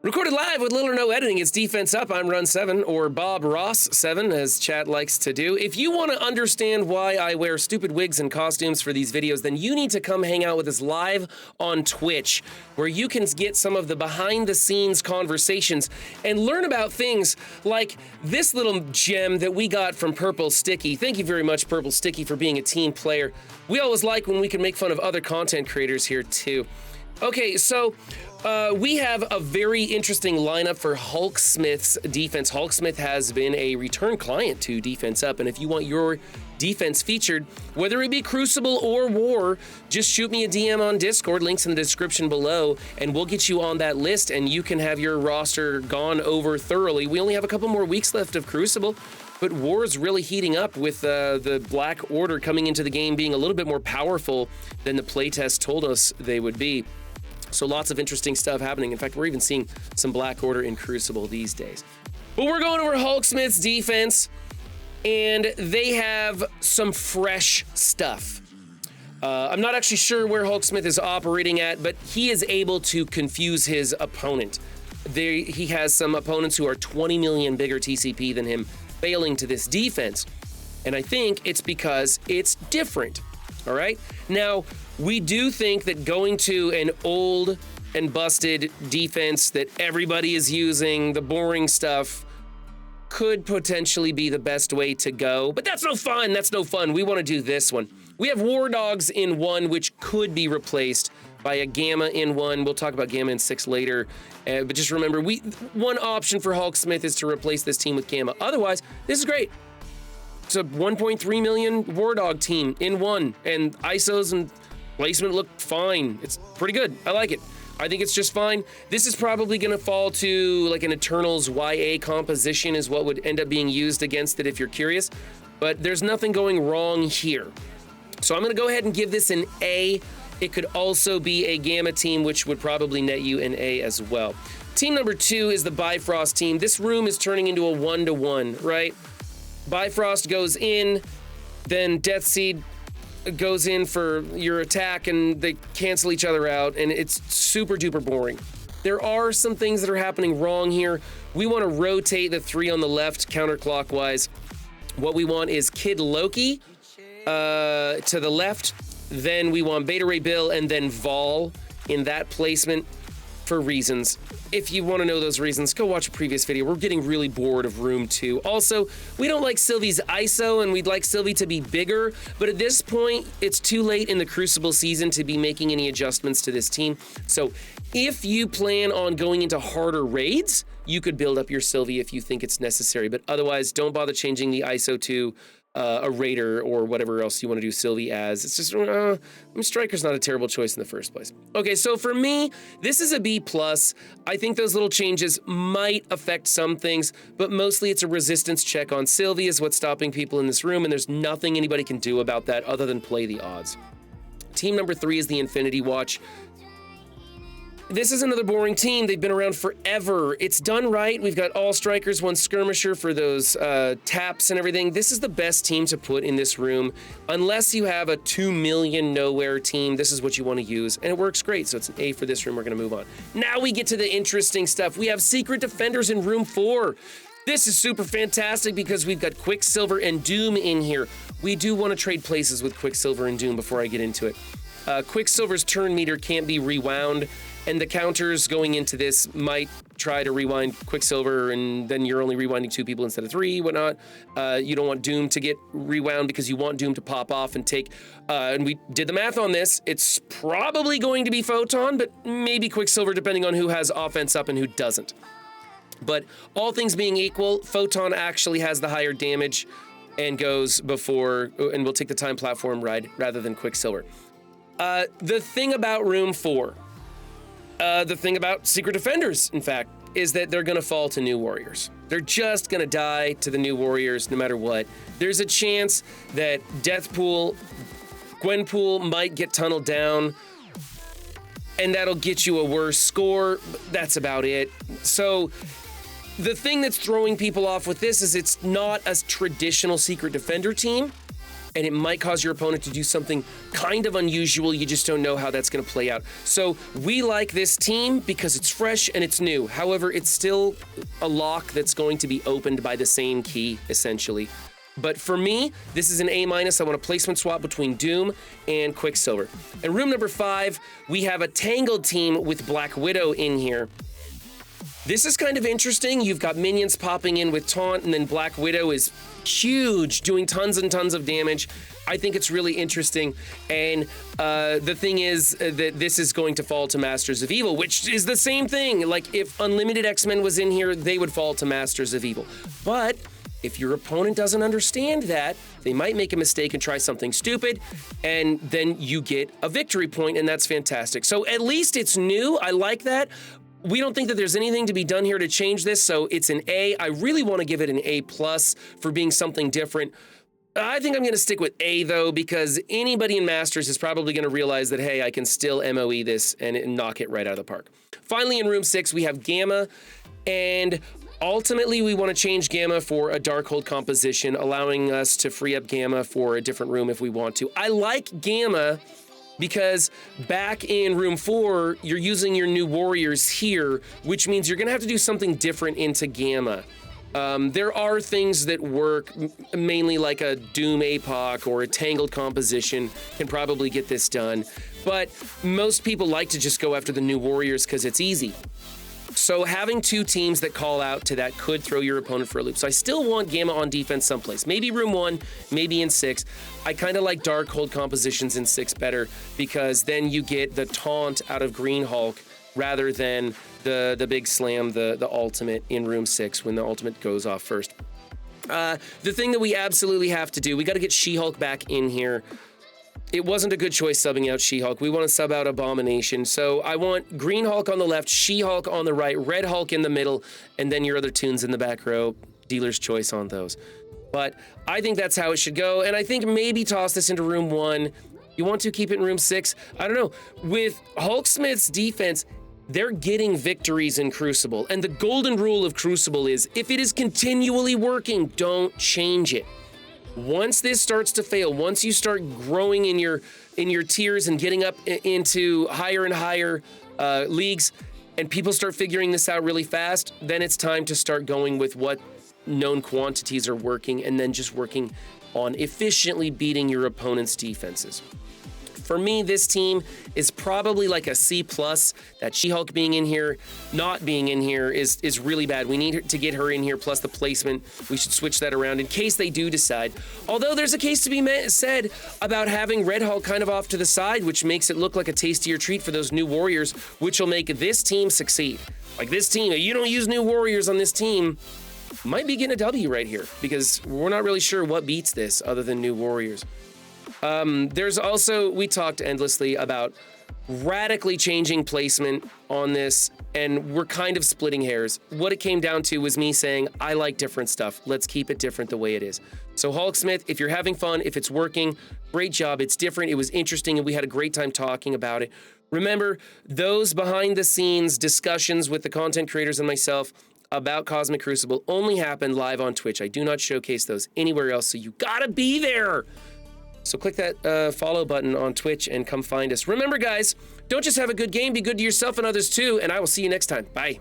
Recorded live with little or no editing, it's Defense Up. I'm Run7, or Bob Ross7, as chat likes to do. If you want to understand why I wear stupid wigs and costumes for these videos, then you need to come hang out with us live on Twitch, where you can get some of the behind-the-scenes conversations and learn about things like this little gem that we got from Purple Sticky. Thank you very much, Purple Sticky, for being a team player. We always like when we can make fun of other content creators here, too. Okay, so we have a very interesting lineup for HULKsmith's defense. HULKsmith has been a return client to Defense Up, and if you want your defense featured, whether it be Crucible or War, just shoot me a DM on Discord, links in the description below, and we'll get you on that list, and you can have your roster gone over thoroughly. We only have a couple more weeks left of Crucible, but War is really heating up with the Black Order coming into the game being a little bit more powerful than the playtest told us they would be. So lots of interesting stuff happening. In fact, we're even seeing some Black Order in Crucible these days. But we're going over HULKsmith's defense, and they have some fresh stuff. I'm not actually sure where HULKsmith is operating at, but he is able to confuse his opponent. He has some opponents who are 20 million bigger TCP than him, failing to this defense. And I think it's because it's different, all right? Now, we do think that going to an old and busted defense that everybody is using, the boring stuff, could potentially be the best way to go. But that's no fun. That's no fun. We want to do this one. We have War Dogs in 1, which could be replaced by a Gamma in 1. We'll talk about Gamma in 6 later. But just remember, one option for HULKsmith is to replace this team with Gamma. Otherwise, this is great. It's a 1.3 million War Dog team in 1, and ISOs and placement look fine. It's pretty good. I like it. I think it's just fine. This is probably going to fall to like an Eternals YA composition is what would end up being used against it if you're curious. But there's nothing going wrong here. So I'm going to go ahead and give this an A. It could also be a Gamma team, which would probably net you an A as well. Team number 2 is the Bifrost team. This room is turning into a 1-to-1, right? Bifrost goes in, then Deathseed goes in for your attack, and they cancel each other out, and it's super duper boring. There are some things that are happening wrong here. We want to rotate the 3 on the left counterclockwise. What we want is Kid Loki to the left. Then we want Beta Ray Bill and then Vol in that placement for reasons. If you want to know those reasons, go watch a previous video. We're getting really bored of Room 2. Also, we don't like Sylvie's ISO, and we'd like Sylvie to be bigger, but at this point, it's too late in the Crucible season to be making any adjustments to this team. So if you plan on going into harder raids, you could build up your Sylvie if you think it's necessary, but otherwise, don't bother changing the ISO to a Raider or whatever else you want to do Sylvie as. It's just, Striker's not a terrible choice in the first place. Okay, so for me, this is a B+. I think those little changes might affect some things, but mostly it's a resistance check on Sylvie is what's stopping people in this room, and there's nothing anybody can do about that other than play the odds. Team number 3 is the Infinity Watch. This is another boring team. They've been around forever. It's done right. We've got all strikers, 1 skirmisher for those taps and everything. This is the best team to put in this room. Unless you have a 2 million nowhere team, this is what you want to use, and it works great. So it's an A for this room. We're going to move on. Now we get to the interesting stuff. We have Secret Defenders in room 4. This is super fantastic because we've got Quicksilver and Doom in here. We do want to trade places with Quicksilver and Doom before I get into it. Quicksilver's turn meter can't be rewound, and the counters going into this might try to rewind Quicksilver, and then you're only rewinding 2 people instead of 3, whatnot. You don't want Doom to get rewound because you want Doom to pop off and take, and we did the math on this. It's probably going to be Photon, but maybe Quicksilver, depending on who has offense up and who doesn't. But all things being equal, Photon actually has the higher damage and goes before, and will take the time platform ride rather than Quicksilver. The thing about Room 4, the thing about Secret Defenders, in fact, is that they're going to fall to New Warriors. They're just going to die to the New Warriors no matter what. There's a chance that Deathpool, Gwenpool might get tunneled down, and that'll get you a worse score. That's about it. So the thing that's throwing people off with this is it's not a traditional Secret Defender team. and it might cause your opponent to do something kind of unusual. You just don't know how that's going to play out. So we like this team because it's fresh and it's new. However, it's still a lock that's going to be opened by the same key, essentially. But for me, this is an A-. I want a placement swap between Doom and Quicksilver. In room number 5, we have a Tangled Team with Black Widow in here. This is kind of interesting. You've got minions popping in with Taunt, and then Black Widow is huge, doing tons and tons of damage. I think it's really interesting. And the thing is that this is going to fall to Masters of Evil, which is the same thing. Like, if Unlimited X-Men was in here, they would fall to Masters of Evil. But if your opponent doesn't understand that, they might make a mistake and try something stupid, and then you get a victory point, and that's fantastic. So at least it's new. I like that. We don't think that there's anything to be done here to change this, so it's an A. I really want to give it an A+ for being something different. I think I'm going to stick with A, though, because anybody in Masters is probably going to realize that, hey, I can still MOE this and knock it right out of the park. Finally, in room 6, we have Gamma, and ultimately, we want to change Gamma for a Darkhold composition, allowing us to free up Gamma for a different room if we want to. I like Gamma because back in room 4, you're using your new warriors here, which means you're going to have to do something different into Gamma. There are things that work, mainly like a Doom APOC or a Tangled composition can probably get this done, but most people like to just go after the new warriors because it's easy. So having 2 teams that call out to that could throw your opponent for a loop. So I still want Gamma on defense someplace. Maybe room 1, maybe in 6. I kind of like Darkhold compositions in 6 better because then you get the taunt out of Green Hulk rather than the big slam, the ultimate in room 6 when the ultimate goes off first. The thing that we absolutely have to do, we got to get She-Hulk back in here. It wasn't a good choice subbing out She-Hulk. We want to sub out Abomination. So I want Green Hulk on the left, She-Hulk on the right, Red Hulk in the middle, and then your other tunes in the back row. Dealer's choice on those. But I think that's how it should go. And I think maybe toss this into room 1. You want to keep it in room 6? I don't know. With HULKsmith's defense, they're getting victories in Crucible. And the golden rule of Crucible is if it is continually working, don't change it. Once this starts to fail, once you start growing in your tiers and getting up into higher and higher leagues, and people start figuring this out really fast, then it's time to start going with what known quantities are working and then just working on efficiently beating your opponent's defenses. For me, this team is probably like a C+. That She-Hulk being in here, not being in here is really bad. We need to get her in here, plus the placement. We should switch that around in case they do decide. Although there's a case to be said about having Red Hulk kind of off to the side, which makes it look like a tastier treat for those new warriors, which will make this team succeed. Like this team, you don't use new warriors on this team, might be getting a W right here, because we're not really sure what beats this other than new warriors. There's also, we talked endlessly about radically changing placement on this, and we're kind of splitting hairs. What it came down to was me saying, I like different stuff. Let's keep it different the way it is. So HULKsmith, if you're having fun, if it's working, great job. It's different. It was interesting, and we had a great time talking about it. Remember, those behind the scenes discussions with the content creators and myself about Cosmic Crucible only happen live on Twitch. I do not showcase those anywhere else, so you gotta be there. So click that follow button on Twitch and come find us. Remember, guys, don't just have a good game, be good to yourself and others too, and I will see you next time. Bye.